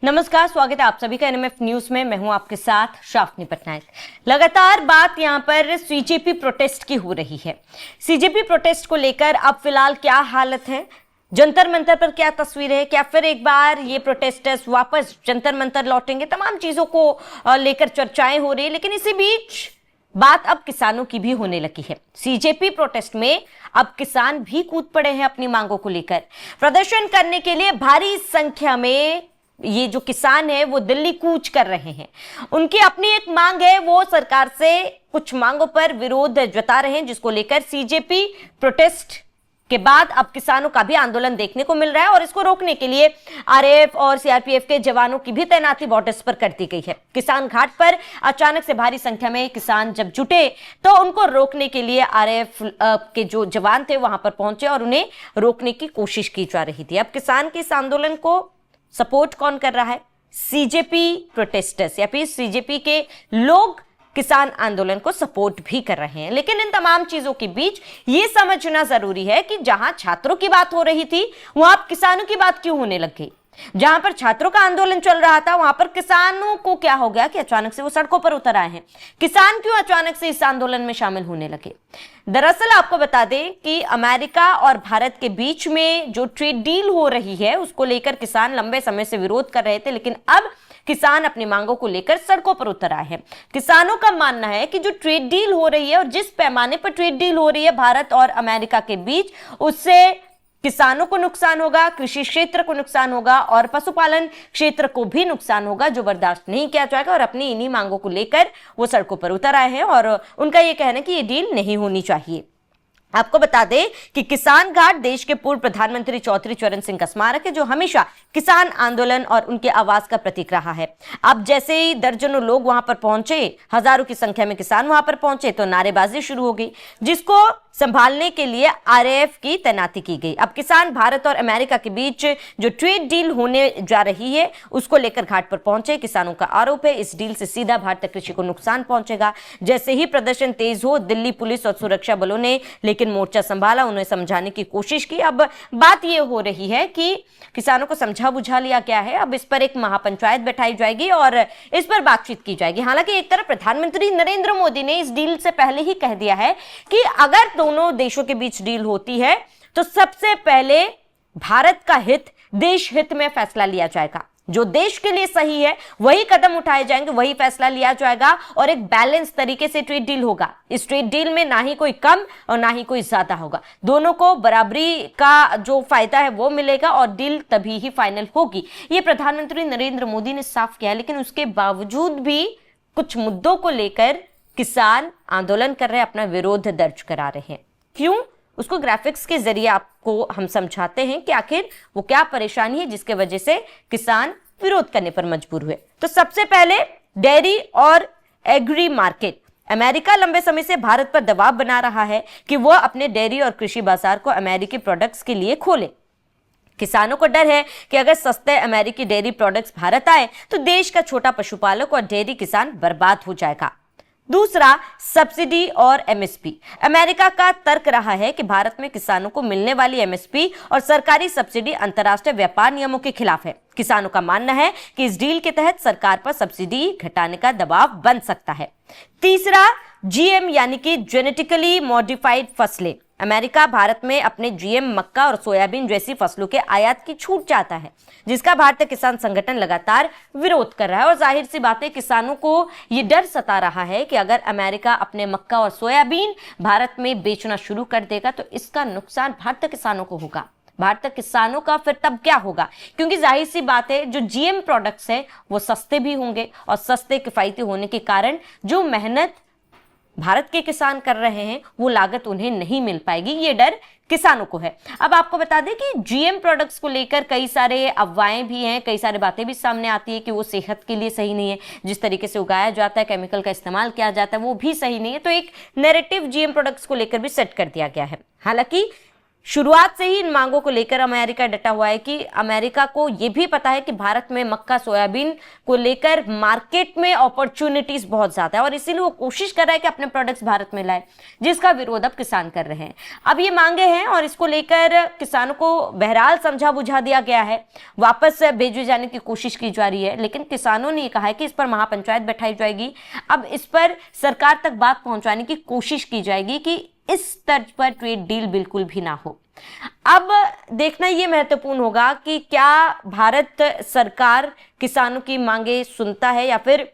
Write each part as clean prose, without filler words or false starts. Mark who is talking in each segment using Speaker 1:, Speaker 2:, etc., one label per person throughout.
Speaker 1: नमस्कार, स्वागत है आप सभी का एनएमएफ न्यूज में। मैं हूं आपके साथ शाफ्नी पटनायक। लगातार बात यहां पर सीजेपी प्रोटेस्ट की हो रही है। सीजेपी प्रोटेस्ट को लेकर अब फिलहाल क्या हालत है, जंतर मंतर पर क्या तस्वीर है, क्या फिर एक बार ये प्रोटेस्टर्स वापस जंतर मंतर लौटेंगे, तमाम चीजों को लेकर चर्चाएं हो रही है। लेकिन इसी बीच बात अब किसानों की भी होने लगी है। सीजेपी प्रोटेस्ट में अब किसान भी कूद पड़े हैं अपनी मांगों को लेकर। प्रदर्शन करने के लिए भारी संख्या में ये जो किसान है वो दिल्ली कूच कर रहे हैं। उनकी अपनी एक मांग है, वो सरकार से कुछ मांगों पर विरोध जता रहे हैं, जिसको लेकर सीजेपी प्रोटेस्ट के बाद अब किसानों का भी आंदोलन देखने को मिल रहा है। और इसको रोकने के लिए आरएएफ और सीआरपीएफ के जवानों की भी तैनाती बॉर्डर्स पर कर दी गई है। किसान घाट पर अचानक से भारी संख्या में किसान जब जुटे तो उनको रोकने के लिए आरएएफ के जो जवान थे वहां पर पहुंचे और उन्हें रोकने की कोशिश की जा रही थी। अब किसान के इस आंदोलन को सपोर्ट कौन कर रहा है? सीजेपी प्रोटेस्टर्स या फिर सीजेपी के लोग किसान आंदोलन को सपोर्ट भी कर रहे हैं। लेकिन इन तमाम चीजों के बीच यह समझना जरूरी है कि जहां छात्रों की बात हो रही थी वहां अब किसानों की बात क्यों होने लग गई। जहां पर छात्रों का आंदोलन चल रहा था वहां पर किसानों को क्या हो गया कि अचानक से वो सड़कों पर उतर आए हैं। किसान क्यों अचानक से इस आंदोलन में शामिल होने लगे? दरअसल आपको बता दें कि अमेरिका और भारत के बीच में जो ट्रेड डील हो रही है उसको लेकर किसान लंबे समय से विरोध कर रहे थे। लेकिन अब किसान अपनी मांगों को लेकर सड़कों पर उतर आए हैं। किसानों का मानना है कि जो ट्रेड डील हो रही है और जिस पैमाने पर ट्रेड डील हो रही है भारत और अमेरिका के बीच, उससे किसानों को नुकसान होगा, कृषि क्षेत्र को नुकसान होगा और पशुपालन क्षेत्र को भी नुकसान होगा, जो बर्दाश्त नहीं किया जाएगा। और अपनी इन्हीं मांगों को लेकर वो सड़कों पर उतर आए हैं और उनका ये कहना है कि ये डील नहीं होनी चाहिए। आपको बता दें कि किसान घाट देश के पूर्व प्रधानमंत्री चौधरी चरण सिंह का स्मारक है, जो हमेशा किसान आंदोलन और उनके आवाज का प्रतीक रहा है। अब जैसे ही दर्जनों लोग वहां पर पहुंचे, हजारों की संख्या में किसान वहां पर पहुंचे, तो नारेबाजी शुरू हो गई, जिसको संभालने के लिए आरएएफ की तैनाती की गई। अब किसान भारत और अमेरिका के बीच जो ट्रेड डील होने जा रही है उसको लेकर घाट पर पहुंचे। किसानों का आरोप है इस डील से सीधा भारतीय कृषि को नुकसान पहुंचेगा। जैसे ही प्रदर्शन तेज हो, दिल्ली पुलिस और सुरक्षा बलों ने लेकिन मोर्चा संभाला, उन्हें समझाने की कोशिश की। अब बात यह हो रही है कि किसानों को समझा बुझा लिया गया है। अब इस पर एक महापंचायत बैठाई जाएगी और इस पर बातचीत की जाएगी। हालांकि एक तरफ प्रधानमंत्री नरेंद्र मोदी ने इस डील से पहले ही कह दिया है कि अगर दोनों देशों के बीच डील होती है तो सबसे पहले भारत का हित, देश हित में फैसला लिया जाएगा। जो देश के लिए सही है वही कदम उठाए जाएंगे, वही फैसला लिया जाएगा और एक बैलेंस तरीके से ट्रेड डील होगा। इस ट्रेड डील में ना ही कोई कम और ना ही कोई ज्यादा होगा, दोनों को बराबरी का जो फायदा है वो मिलेगा और डील तभी ही फाइनल होगी। ये प्रधानमंत्री नरेंद्र मोदी ने साफ किया। लेकिन उसके बावजूद भी कुछ मुद्दों को लेकर किसान आंदोलन कर रहे हैं, अपना विरोध दर्ज करा रहे हैं। क्यों? उसको ग्राफिक्स के जरिए आपको हम समझाते हैं कि आखिर वो क्या परेशानी है जिसके वजह से किसान विरोध करने पर मजबूर हुए। तो सबसे पहले डेयरी और एग्री मार्केट। अमेरिका लंबे समय से भारत पर दबाव बना रहा है कि वह अपने डेयरी और कृषि बाजार को अमेरिकी प्रोडक्ट्स के लिए खोले। किसानों को डर है कि अगर सस्ते अमेरिकी डेयरी प्रोडक्ट्स भारत आए तो देश का छोटा पशुपालक और डेयरी किसान बर्बाद हो जाएगा। दूसरा, सब्सिडी और एमएसपी। अमेरिका का तर्क रहा है कि भारत में किसानों को मिलने वाली एमएसपी और सरकारी सब्सिडी अंतर्राष्ट्रीय व्यापार नियमों के खिलाफ है। किसानों का मानना है कि इस डील के तहत सरकार पर सब्सिडी घटाने का दबाव बन सकता है। तीसरा, जीएम यानी कि जेनेटिकली मॉडिफाइड फसलें। अमेरिका भारत में अपने जीएम मक्का और सोयाबीन जैसी फसलों के आयात की छूट चाहता है, जिसका भारतीय किसान संगठन लगातार विरोध कर रहा है। और जाहिर सी बात है, किसानों को यह डर सता रहा है कि अगर अमेरिका अपने मक्का और सोयाबीन भारत में बेचना शुरू कर देगा तो इसका नुकसान भारतीय किसानों को होगा। भारतीय किसानों का फिर तब क्या होगा? क्योंकि जाहिर सी बात है, जो जीएम प्रोडक्ट्स हैं वो सस्ते भी होंगे और सस्ते किफायती होने के कारण जो मेहनत भारत के किसान कर रहे हैं वो लागत उन्हें नहीं मिल पाएगी। ये डर किसानों को है। अब आपको बता दें कि जीएम प्रोडक्ट्स को लेकर कई सारे अफवाहें भी हैं, कई सारी बातें भी सामने आती है कि वो सेहत के लिए सही नहीं है, जिस तरीके से उगाया जाता है, केमिकल का इस्तेमाल किया जाता है, वो भी सही नहीं है। तो एक नैरेटिव जीएम प्रोडक्ट्स को लेकर भी सेट कर दिया गया है। हालांकि शुरुआत से ही इन मांगों को लेकर अमेरिका डटा हुआ है कि अमेरिका को यह भी पता है कि भारत में मक्का सोयाबीन को लेकर मार्केट में अपॉर्चुनिटीज बहुत ज्यादा है और इसीलिए वो कोशिश कर रहा है कि अपने प्रोडक्ट्स भारत में लाए, जिसका विरोध अब किसान कर रहे हैं। अब ये मांगे हैं और इसको लेकर किसानों को बहरहाल समझा बुझा दिया गया है, वापस भेजे जाने की कोशिश की जा रही है, लेकिन किसानों ने यह कहा है कि इस पर महापंचायत बैठाई जाएगी। अब इस पर सरकार तक बात पहुंचाने की कोशिश की जाएगी कि इस तर्ज पर ट्रेड डील बिल्कुल भी ना हो। अब देखना यह महत्वपूर्ण होगा कि क्या भारत सरकार किसानों की मांगे सुनता है या फिर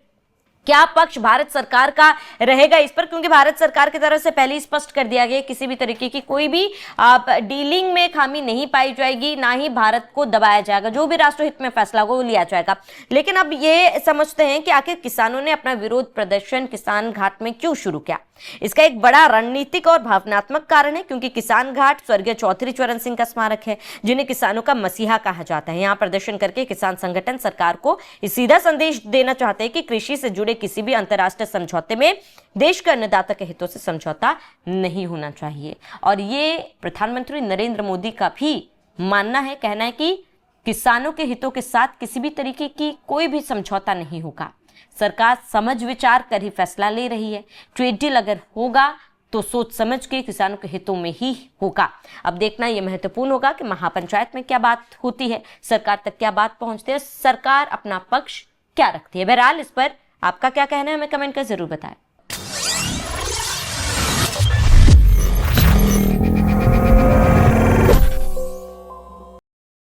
Speaker 1: क्या पक्ष भारत सरकार का रहेगा इस पर, क्योंकि भारत सरकार की तरफ से पहले ही स्पष्ट कर दिया गया किसी भी तरीके की कोई भी डीलिंग में खामी नहीं पाई जाएगी, ना ही भारत को दबाया जाएगा, जो भी राष्ट्रहित में फैसला होगा वो लिया जाएगा। लेकिन अब ये समझते हैं कि आखिर किसानों ने अपना विरोध प्रदर्शन किसान घाट में क्यों शुरू किया। इसका एक बड़ा रणनीतिक और भावनात्मक कारण है, क्योंकि किसान घाट स्वर्गीय चौधरी चरण सिंह का स्मारक है, जिन्हें किसानों का मसीहा कहा जाता है। यहाँ प्रदर्शन करके किसान संगठन सरकार को सीधा संदेश देना चाहते हैं कि कृषि से जुड़े किसी भी अंतर्राष्ट्रीय समझौते में देश के अन्नदाता के हितों से समझौता नहीं होना चाहिए। और ये प्रधानमंत्री नरेंद्र मोदी का भी मानना है, कहना है कि किसानों के हितों के साथ किसी भी तरीके की कोई भी समझौता नहीं होगा। सरकार समझ विचार कर ही फैसला ले रही है। ट्रेड डील अगर होगा तो सोच समझ के किसानों के हितों में ही होगा। अब देखना यह महत्वपूर्ण होगा कि महापंचायत में क्या बात होती है, सरकार तक क्या बात पहुंचती है, सरकार अपना पक्ष क्या रखती है। बहरहाल इस पर आपका क्या कहना है हमें कमेंट कर जरूर बताएं।